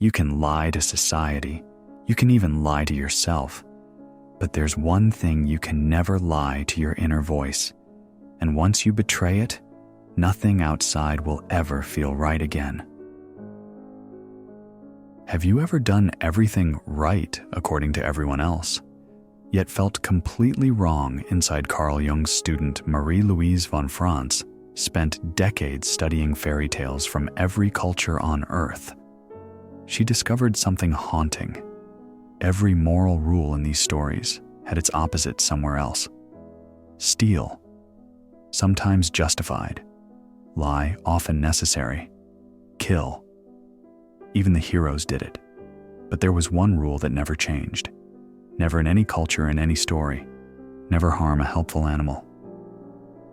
You can lie to society. You can even lie to yourself. But there's one thing you can never lie to: your inner voice. And once you betray it, nothing outside will ever feel right again. Have you ever done everything right according to everyone else, yet felt completely wrong inside? Carl Jung's student Marie-Louise von Franz spent decades studying fairy tales from every culture on Earth. She discovered something haunting. Every moral rule in these stories had its opposite somewhere else. Steal, sometimes justified. Lie, often necessary. Kill. Even the heroes did it. But there was one rule that never changed. Never in any culture, in any story. Never harm a helpful animal.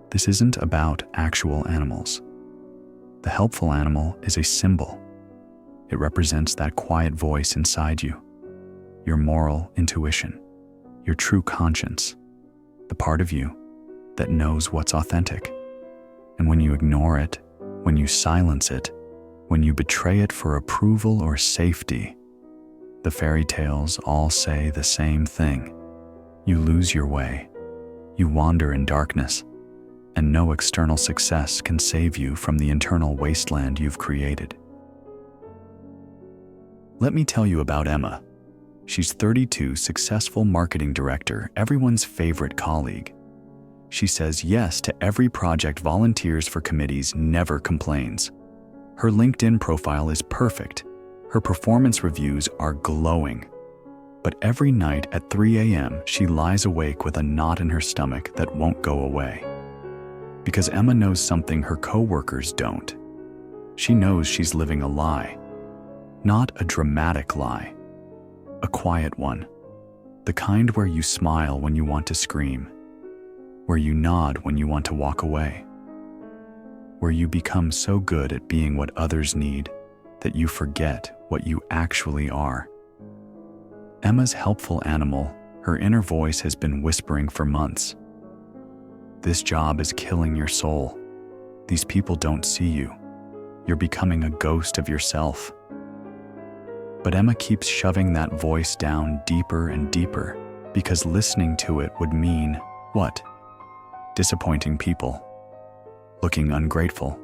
This isn't about actual animals. The helpful animal is a symbol. It represents that quiet voice inside you. Your moral intuition, your true conscience, the part of you that knows what's authentic. And when you ignore it, when you silence it, when you betray it for approval or safety, the fairy tales all say the same thing. You lose your way. You wander in darkness, and no external success can save you from the internal wasteland you've created. Let me tell you about Emma. She's 32, successful marketing director, everyone's favorite colleague. She says yes to every project, volunteers for committees, never complains. Her LinkedIn profile is perfect. Her performance reviews are glowing. But every night at 3 a.m., she lies awake with a knot in her stomach that won't go away. Because Emma knows something her coworkers don't. She knows she's living a lie. Not a dramatic lie. A quiet one. The kind where you smile when you want to scream. Where you nod when you want to walk away. Where you become so good at being what others need that you forget what you actually are. Emma's helpful animal, her inner voice, has been whispering for months. This job is killing your soul. These people don't see you. You're becoming a ghost of yourself. But Emma keeps shoving that voice down deeper and deeper, because listening to it would mean what? Disappointing people, looking ungrateful,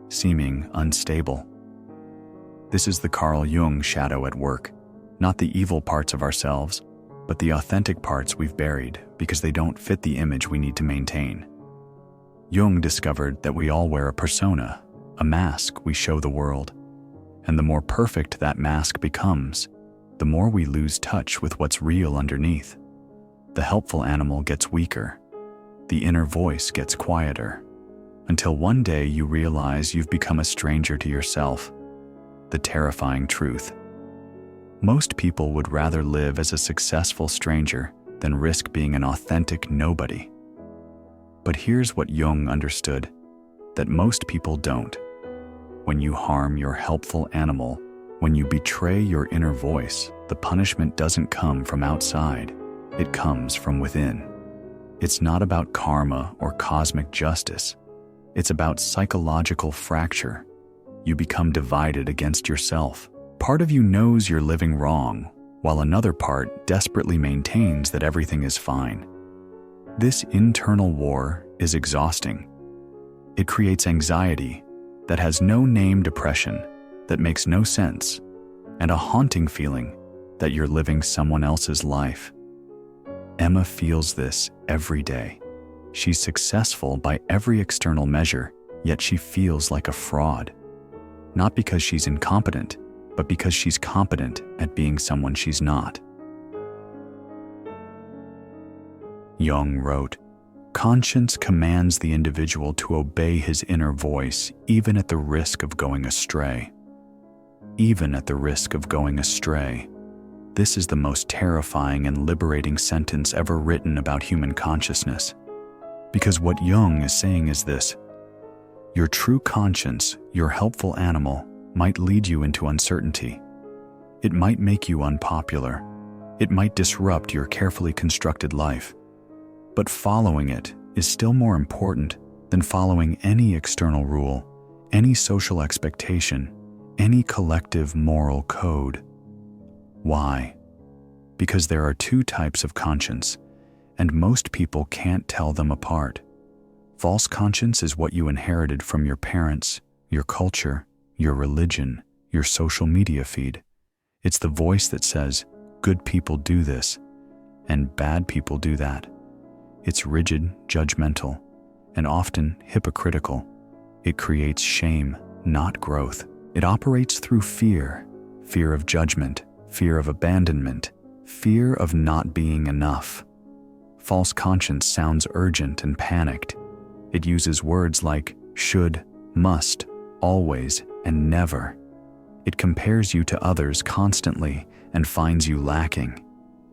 seeming unstable. This is the Carl Jung shadow at work, not the evil parts of ourselves, but the authentic parts we've buried because they don't fit the image we need to maintain. Jung discovered that we all wear a persona, a mask we show the world. And the more perfect that mask becomes, the more we lose touch with what's real underneath. The helpful animal gets weaker. The inner voice gets quieter. Until one day you realize you've become a stranger to yourself. The terrifying truth. Most people would rather live as a successful stranger than risk being an authentic nobody. But here's what Jung understood, that most people don't. When you harm your helpful animal, when you betray your inner voice, the punishment doesn't come from outside, it comes from within. It's not about karma or cosmic justice. It's about psychological fracture. You become divided against yourself. Part of you knows you're living wrong, while another part desperately maintains that everything is fine. This internal war is exhausting. It creates anxiety that has no name, depression that makes no sense, and a haunting feeling that you're living someone else's life. Emma feels this every day. She's successful by every external measure, yet she feels like a fraud. Not because she's incompetent, but because she's competent at being someone she's not. Jung wrote, "Conscience commands the individual to obey his inner voice, even at the risk of going astray." Even at the risk of going astray. This is the most terrifying and liberating sentence ever written about human consciousness. Because what Jung is saying is this: your true conscience, your helpful animal, might lead you into uncertainty. It might make you unpopular. It might disrupt your carefully constructed life. But following it is still more important than following any external rule, any social expectation, any collective moral code. Why? Because there are two types of conscience, and most people can't tell them apart. False conscience is what you inherited from your parents, your culture, your religion, your social media feed. It's the voice that says, good people do this, and bad people do that. It's rigid, judgmental, and often hypocritical. It creates shame, not growth. It operates through fear, fear of judgment, fear of abandonment, fear of not being enough. False conscience sounds urgent and panicked. It uses words like should, must, always, and never. It compares you to others constantly and finds you lacking.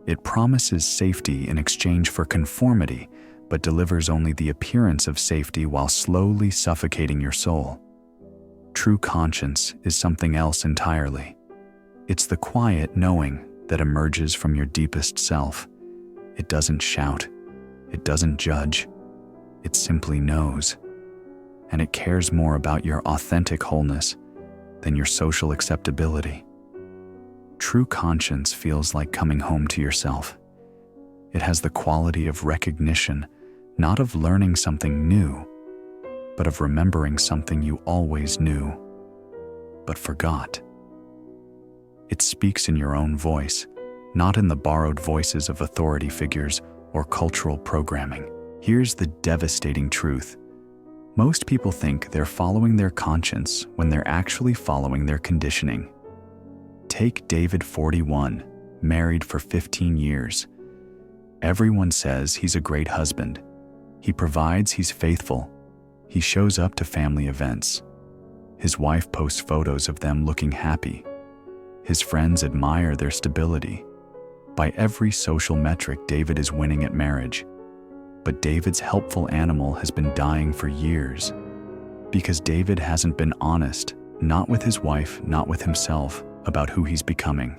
It promises safety in exchange for conformity, but delivers only the appearance of safety while slowly suffocating your soul. True conscience is something else entirely. It's the quiet knowing that emerges from your deepest self. It doesn't shout. It doesn't judge. It simply knows. And it cares more about your authentic wholeness than your social acceptability. True conscience feels like coming home to yourself. It has the quality of recognition, not of learning something new, but of remembering something you always knew, but forgot. It speaks in your own voice, not in the borrowed voices of authority figures or cultural programming. Here's the devastating truth. Most people think they're following their conscience when they're actually following their conditioning. Take David, 41, married for 15 years. Everyone says he's a great husband. He provides, he's faithful. He shows up to family events. His wife posts photos of them looking happy. His friends admire their stability. By every social metric, David is winning at marriage. But David's helpful animal has been dying for years because David hasn't been honest, not with his wife, not with himself, about who he's becoming.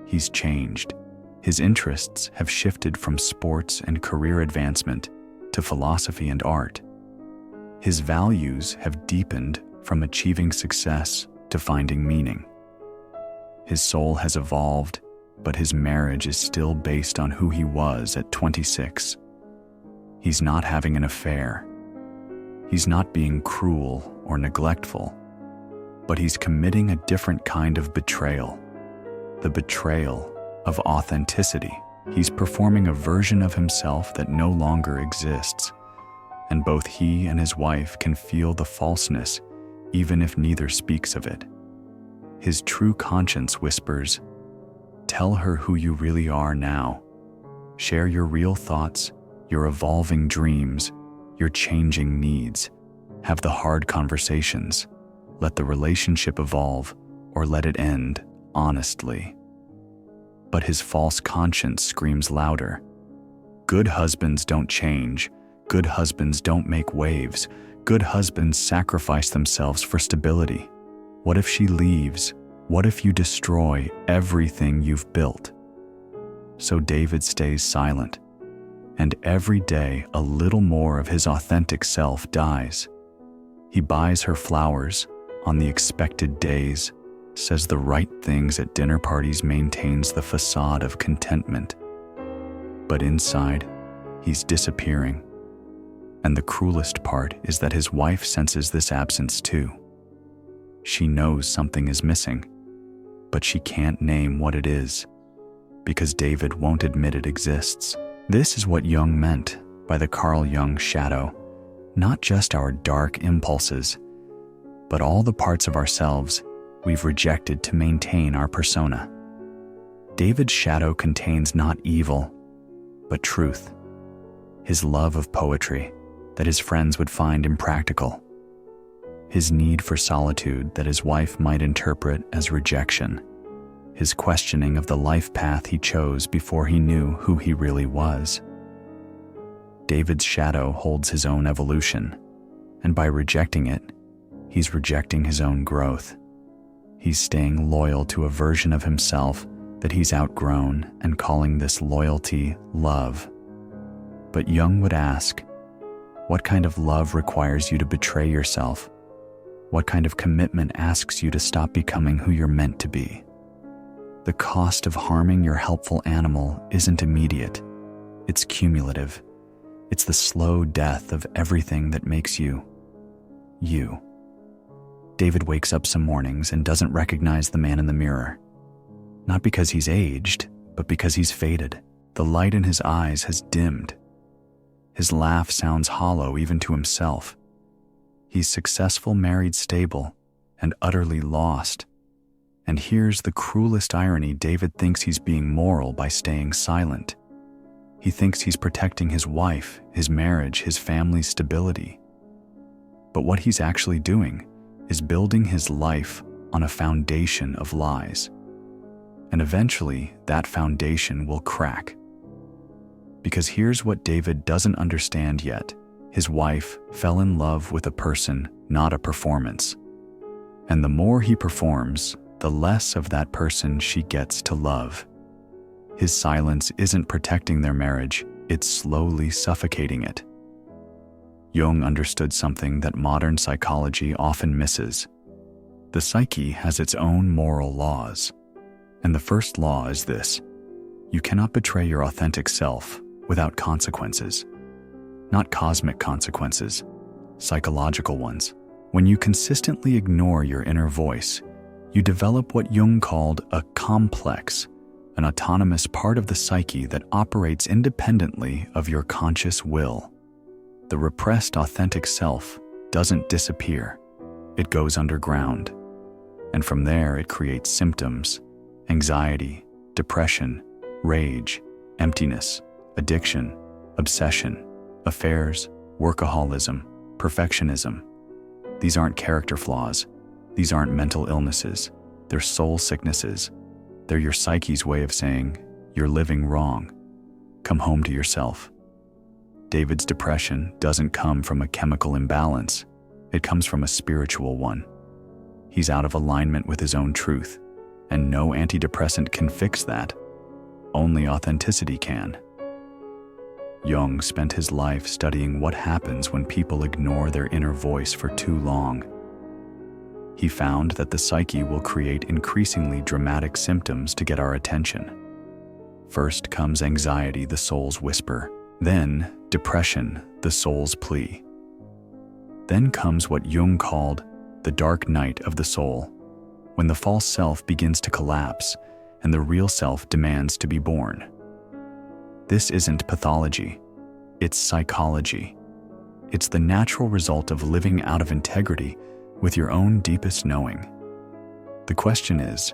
He's changed. His interests have shifted from sports and career advancement to philosophy and art. His values have deepened from achieving success to finding meaning. His soul has evolved, but his marriage is still based on who he was at 26. He's not having an affair. He's not being cruel or neglectful, but he's committing a different kind of betrayal, the betrayal of authenticity. He's performing a version of himself that no longer exists, and both he and his wife can feel the falseness, even if neither speaks of it. His true conscience whispers, "Tell her who you really are now. Share your real thoughts, your evolving dreams, your changing needs. Have the hard conversations. Let the relationship evolve, or let it end honestly." But his false conscience screams louder. Good husbands don't change. Good husbands don't make waves. Good husbands sacrifice themselves for stability. What if she leaves? What if you destroy everything you've built? So David stays silent, and every day a little more of his authentic self dies. He buys her flowers on the expected days, says the right things at dinner parties, maintains the facade of contentment. But inside, he's disappearing. And the cruelest part is that his wife senses this absence too. She knows something is missing, but she can't name what it is, because David won't admit it exists. This is what Jung meant by the Carl Jung shadow, not just our dark impulses, but all the parts of ourselves we've rejected to maintain our persona. David's shadow contains not evil, but truth. His love of poetry that his friends would find impractical. His need for solitude that his wife might interpret as rejection. His questioning of the life path he chose before he knew who he really was. David's shadow holds his own evolution, and by rejecting it, he's rejecting his own growth. He's staying loyal to a version of himself that he's outgrown and calling this loyalty love. But Jung would ask, what kind of love requires you to betray yourself? What kind of commitment asks you to stop becoming who you're meant to be? The cost of harming your helpful animal isn't immediate. It's cumulative. It's the slow death of everything that makes you, you. David wakes up some mornings and doesn't recognize the man in the mirror. Not because he's aged, but because he's faded. The light in his eyes has dimmed. His laugh sounds hollow even to himself. He's successful, married, stable, and utterly lost. And here's the cruelest irony: David thinks he's being moral by staying silent. He thinks he's protecting his wife, his marriage, his family's stability. But what he's actually doing is building his life on a foundation of lies. And eventually, that foundation will crack. Because here's what David doesn't understand yet. His wife fell in love with a person, not a performance. And the more he performs, the less of that person she gets to love. His silence isn't protecting their marriage, it's slowly suffocating it. Jung understood something that modern psychology often misses. The psyche has its own moral laws. And the first law is this: you cannot betray your authentic self without consequences. Not cosmic consequences, psychological ones. When you consistently ignore your inner voice, you develop what Jung called a complex, an autonomous part of the psyche that operates independently of your conscious will. The repressed authentic self doesn't disappear. It goes underground. And from there it creates symptoms: anxiety, depression, rage, emptiness, addiction, obsession, affairs, workaholism, perfectionism. These aren't character flaws. These aren't mental illnesses. They're soul sicknesses. They're your psyche's way of saying, you're living wrong. Come home to yourself. David's depression doesn't come from a chemical imbalance. It comes from a spiritual one. He's out of alignment with his own truth, and no antidepressant can fix that. Only authenticity can. Jung spent his life studying what happens when people ignore their inner voice for too long. He found that the psyche will create increasingly dramatic symptoms to get our attention. First comes anxiety, the soul's whisper. Then depression, the soul's plea. Then comes what Jung called the dark night of the soul, when the false self begins to collapse and the real self demands to be born. This isn't pathology, it's psychology. It's the natural result of living out of integrity with your own deepest knowing. The question is,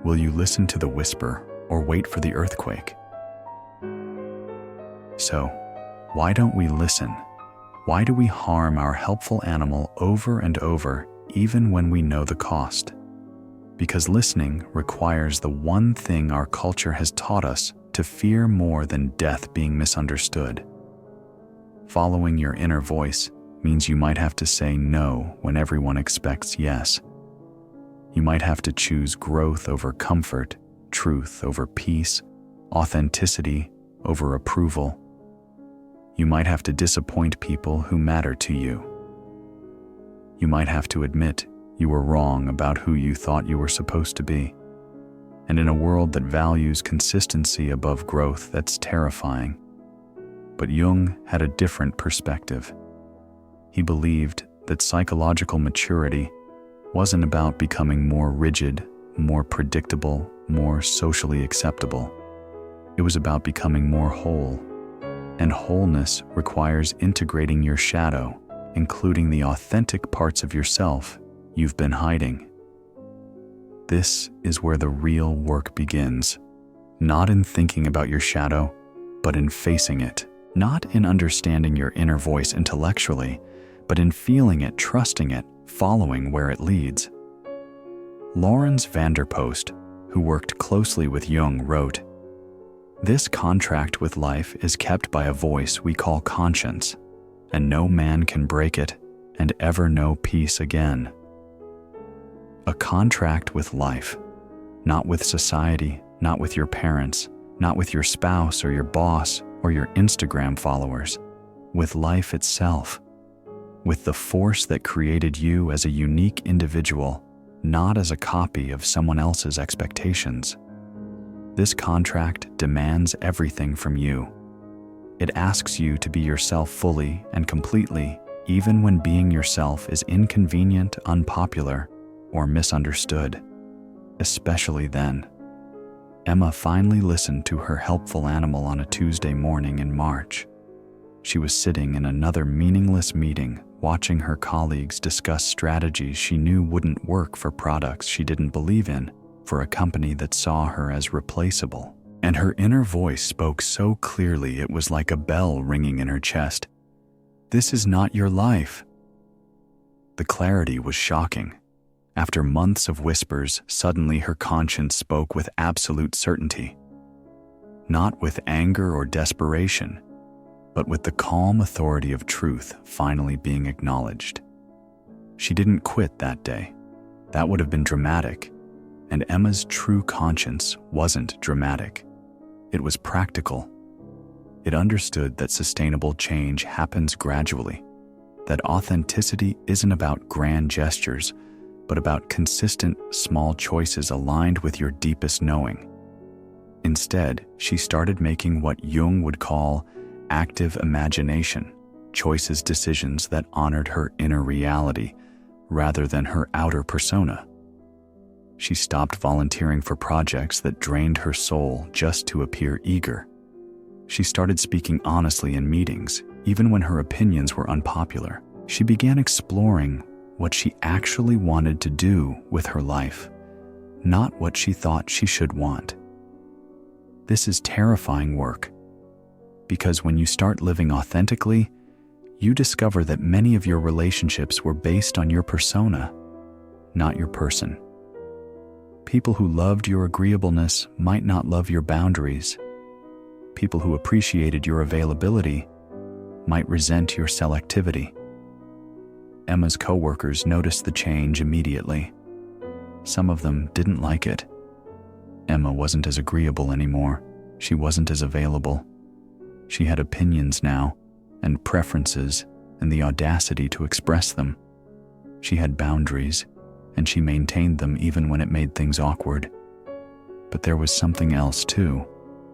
will you listen to the whisper or wait for the earthquake? So, why don't we listen? Why do we harm our helpful animal over and over, even when we know the cost? Because listening requires the one thing our culture has taught us to fear more than death being misunderstood. Following your inner voice means you might have to say no when everyone expects yes. You might have to choose growth over comfort, truth over peace, authenticity over approval. You might have to disappoint people who matter to you. You might have to admit you were wrong about who you thought you were supposed to be. And in a world that values consistency above growth, that's terrifying. But Jung had a different perspective. He believed that psychological maturity wasn't about becoming more rigid, more predictable, more socially acceptable. It was about becoming more whole. And wholeness requires integrating your shadow, including the authentic parts of yourself you've been hiding. This is where the real work begins. Not in thinking about your shadow, but in facing it. Not in understanding your inner voice intellectually, but in feeling it, trusting it, following where it leads. Laurens van der Post, who worked closely with Jung, wrote, "This contract with life is kept by a voice we call conscience, and no man can break it and ever know peace again." A contract with life, not with society, not with your parents, not with your spouse or your boss or your Instagram followers, with life itself. with the force that created you as a unique individual, not as a copy of someone else's expectations. This contract demands everything from you. It asks you to be yourself fully and completely, even when being yourself is inconvenient, unpopular, or misunderstood. Especially then. Emma finally listened to her helpful animal on a Tuesday morning in March. She was sitting in another meaningless meeting, watching her colleagues discuss strategies she knew wouldn't work for products she didn't believe in, for a company that saw her as replaceable. And her inner voice spoke so clearly it was like a bell ringing in her chest. This is not your life. The clarity was shocking. After months of whispers, suddenly her conscience spoke with absolute certainty. Not with anger or desperation, but with the calm authority of truth finally being acknowledged. She didn't quit that day. That would have been dramatic, and Emma's true conscience wasn't dramatic. It was practical. It understood that sustainable change happens gradually, that authenticity isn't about grand gestures, but about consistent, small choices aligned with your deepest knowing. Instead, she started making what Jung would call active imagination, decisions that honored her inner reality rather than her outer persona. She stopped volunteering for projects that drained her soul just to appear eager. She started speaking honestly in meetings, even when her opinions were unpopular. She began exploring what she actually wanted to do with her life, not what she thought she should want. This is terrifying work, because when you start living authentically, you discover that many of your relationships were based on your persona, not your person. People who loved your agreeableness might not love your boundaries. People who appreciated your availability might resent your selectivity. Emma's coworkers noticed the change immediately. Some of them didn't like it. Emma wasn't as agreeable anymore. She wasn't as available. She had opinions now, and preferences, and the audacity to express them. She had boundaries, and she maintained them even when it made things awkward. But there was something else too,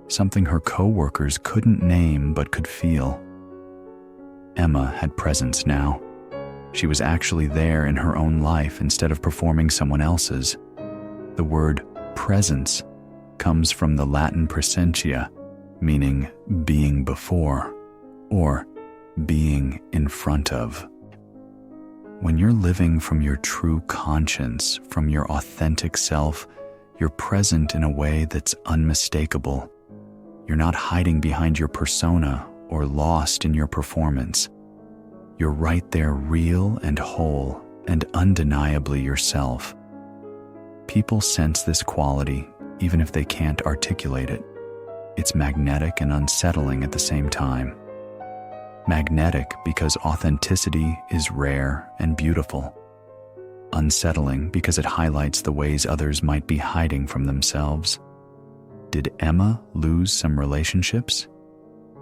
something her coworkers couldn't name but could feel. Emma had presence now. She was actually there in her own life instead of performing someone else's. The word presence comes from the Latin presentia, meaning being before, or being in front of. When you're living from your true conscience, from your authentic self, you're present in a way that's unmistakable. You're not hiding behind your persona or lost in your performance. You're right there, real and whole and undeniably yourself. People sense this quality even if they can't articulate it. It's magnetic and unsettling at the same time. Magnetic because authenticity is rare and beautiful. Unsettling because it highlights the ways others might be hiding from themselves. Did Emma lose some relationships?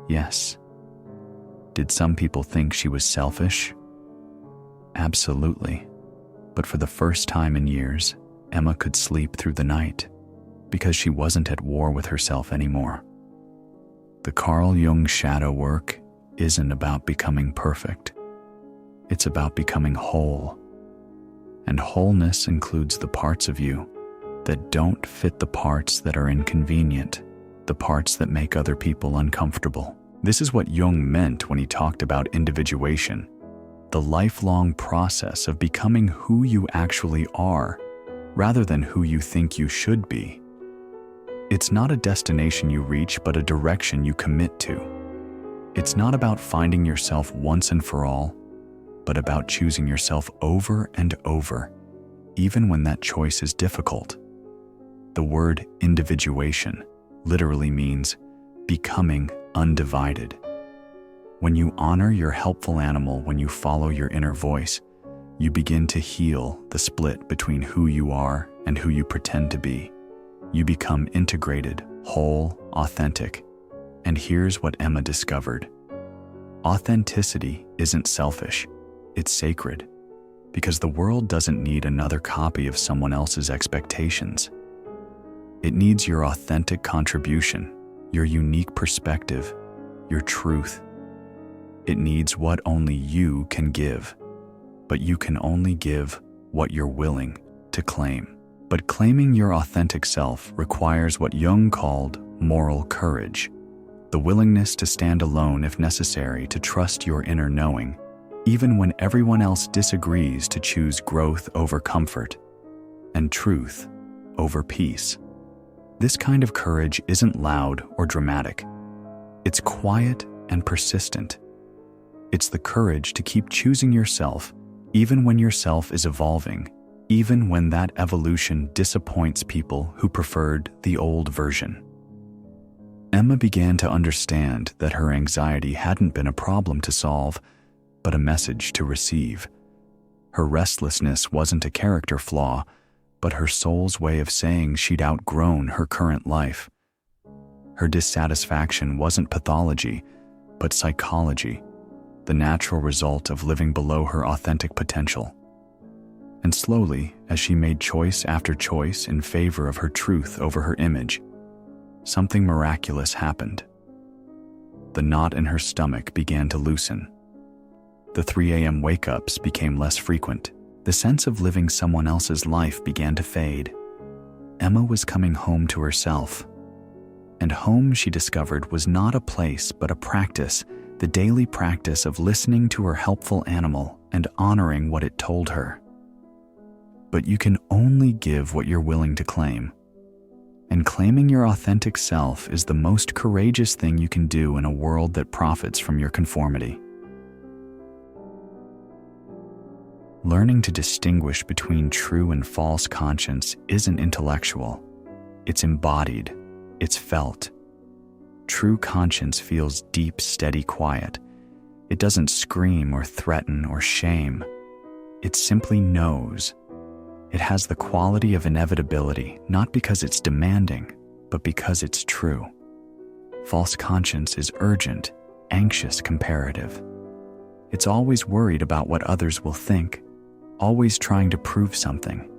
Yes. Did some people think she was selfish? Absolutely. But for the first time in years, Emma could sleep through the night because she wasn't at war with herself anymore. The Carl Jung shadow work isn't about becoming perfect. It's about becoming whole. And wholeness includes the parts of you that don't fit the parts that are inconvenient, the parts that make other people uncomfortable. This is what Jung meant when he talked about individuation, the lifelong process of becoming who you actually are, rather than who you think you should be. It's not a destination you reach, but a direction you commit to. It's not about finding yourself once and for all, but about choosing yourself over and over, even when that choice is difficult. The word individuation literally means becoming undivided. When you honor your helpful animal, when you follow your inner voice, you begin to heal the split between who you are and who you pretend to be. You become integrated, whole, authentic. And here's what Emma discovered. Authenticity isn't selfish. It's sacred, because the world doesn't need another copy of someone else's expectations. It needs your authentic contribution, your unique perspective, your truth. It needs what only you can give, but you can only give what you're willing to claim. But claiming your authentic self requires what Jung called moral courage, the willingness to stand alone if necessary, to trust your inner knowing, even when everyone else disagrees, to choose growth over comfort and truth over peace. This kind of courage isn't loud or dramatic. It's quiet and persistent. It's the courage to keep choosing yourself even when yourself is evolving, even when that evolution disappoints people who preferred the old version. Emma began to understand that her anxiety hadn't been a problem to solve, but a message to receive. Her restlessness wasn't a character flaw, but her soul's way of saying she'd outgrown her current life. Her dissatisfaction wasn't pathology, but psychology, the natural result of living below her authentic potential. And slowly, as she made choice after choice in favor of her truth over her image, something miraculous happened. The knot in her stomach began to loosen. The 3 a.m. wake-ups became less frequent. The sense of living someone else's life began to fade. Emma was coming home to herself. And home, she discovered, was not a place but a practice, the daily practice of listening to her helpful animal and honoring what it told her. But you can only give what you're willing to claim. And claiming your authentic self is the most courageous thing you can do in a world that profits from your conformity. Learning to distinguish between true and false conscience isn't intellectual. It's embodied. It's felt. True conscience feels deep, steady quiet. It doesn't scream or threaten or shame. It simply knows. It has the quality of inevitability, not because it's demanding, but because it's true. False conscience is urgent, anxious, comparative. It's always worried about what others will think, always trying to prove something,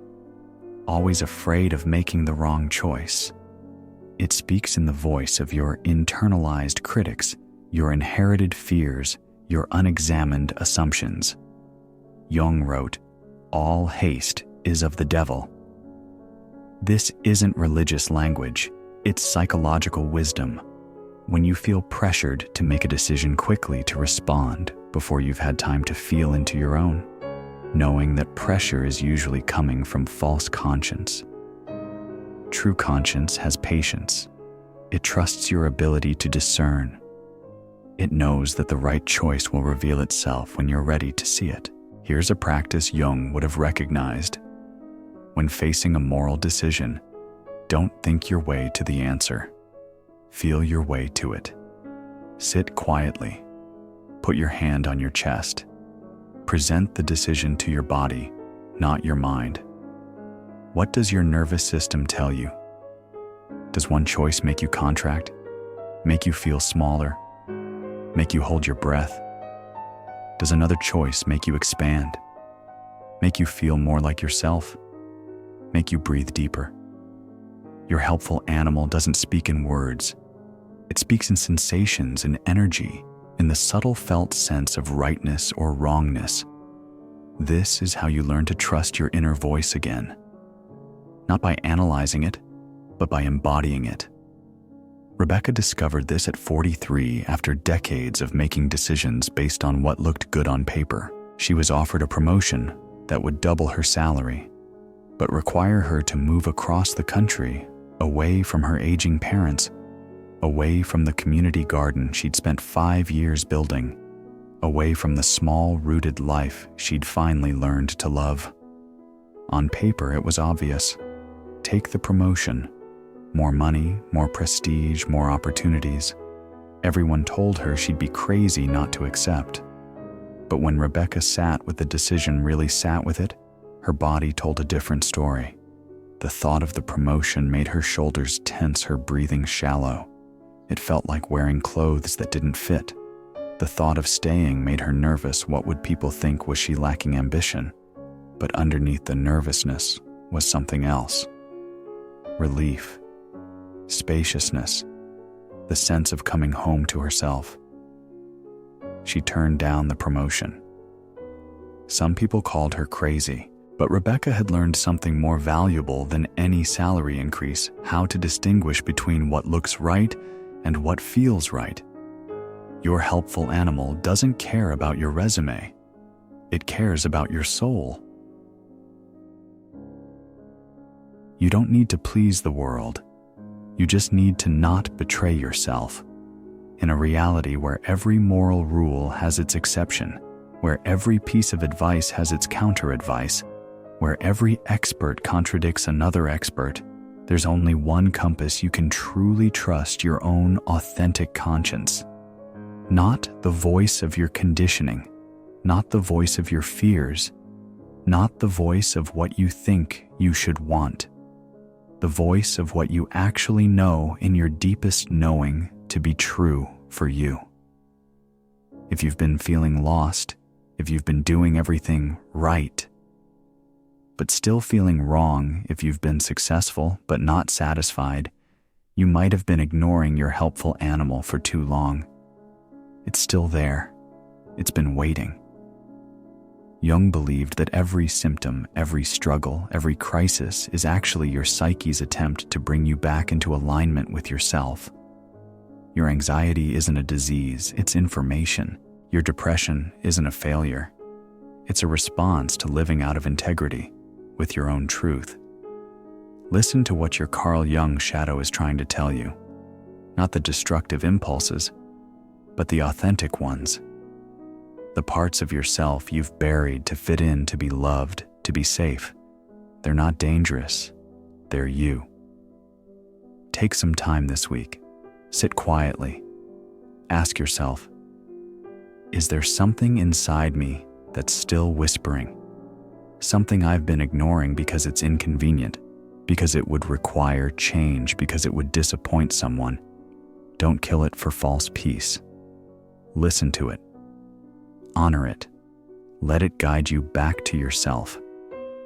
always afraid of making the wrong choice. It speaks in the voice of your internalized critics, your inherited fears, your unexamined assumptions. Jung wrote, "All haste is of the devil." This isn't religious language, it's psychological wisdom. When you feel pressured to make a decision quickly, to respond before you've had time to feel into your own, knowing that pressure is usually coming from false conscience. True conscience has patience. It trusts your ability to discern. It knows that the right choice will reveal itself when you're ready to see it. Here's a practice Jung would have recognized. When facing a moral decision, don't think your way to the answer. Feel your way to it. Sit quietly. Put your hand on your chest. Present the decision to your body, not your mind. What does your nervous system tell you? Does one choice make you contract? Make you feel smaller? Make you hold your breath? Does another choice make you expand? Make you feel more like yourself? Make you breathe deeper? Your helpful animal doesn't speak in words. It speaks in sensations and energy, in the subtle felt sense of rightness or wrongness. This is how you learn to trust your inner voice again. Not by analyzing it, but by embodying it. Rebecca discovered this at 43 after decades of making decisions based on what looked good on paper. She was offered a promotion that would double her salary, but require her to move across the country, away from her aging parents, away from the community garden she'd spent 5 years building, away from the small, rooted life she'd finally learned to love. On paper, it was obvious. Take the promotion. More money, more prestige, more opportunities. Everyone told her she'd be crazy not to accept. But when Rebecca sat with the decision, really sat with it, her body told a different story. The thought of the promotion made her shoulders tense, her breathing shallow. It felt like wearing clothes that didn't fit. The thought of staying made her nervous. What would people think? Was she lacking ambition? But underneath the nervousness was something else. Relief, spaciousness, the sense of coming home to herself. She turned down the promotion. Some people called her crazy, but Rebecca had learned something more valuable than any salary increase: how to distinguish between what looks right and what feels right. Your helpful animal doesn't care about your resume. It cares about your soul. You don't need to please the world. You just need to not betray yourself. In a reality where every moral rule has its exception, where every piece of advice has its counter-advice, where every expert contradicts another expert, there's only one compass you can truly trust: your own authentic conscience. Not the voice of your conditioning, not the voice of your fears, not the voice of what you think you should want. The voice of what you actually know in your deepest knowing to be true for you. If you've been feeling lost, if you've been doing everything right, but still feeling wrong, if you've been successful but not satisfied, you might have been ignoring your helpful animal for too long. It's still there. It's been waiting. Jung believed that every symptom, every struggle, every crisis is actually your psyche's attempt to bring you back into alignment with yourself. Your anxiety isn't a disease, it's information. Your depression isn't a failure. It's a response to living out of integrity with your own truth. Listen to what your Carl Jung shadow is trying to tell you. Not the destructive impulses, but the authentic ones. The parts of yourself you've buried to fit in, to be loved, to be safe. They're not dangerous. They're you. Take some time this week. Sit quietly. Ask yourself, is there something inside me that's still whispering? Something I've been ignoring because it's inconvenient, because it would require change, because it would disappoint someone. Don't kill it for false peace. Listen to it. Honor it. Let it guide you back to yourself.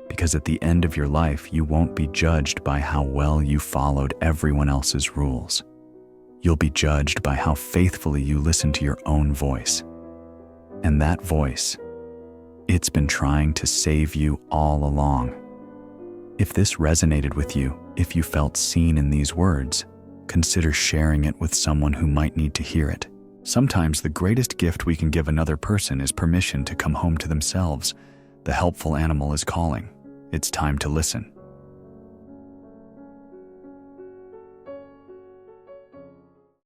Because at the end of your life, you won't be judged by how well you followed everyone else's rules. You'll be judged by how faithfully you listen to your own voice. And that voice, it's been trying to save you all along. If this resonated with you, if you felt seen in these words, consider sharing it with someone who might need to hear it. Sometimes the greatest gift we can give another person is permission to come home to themselves. The helpful animal is calling. It's time to listen.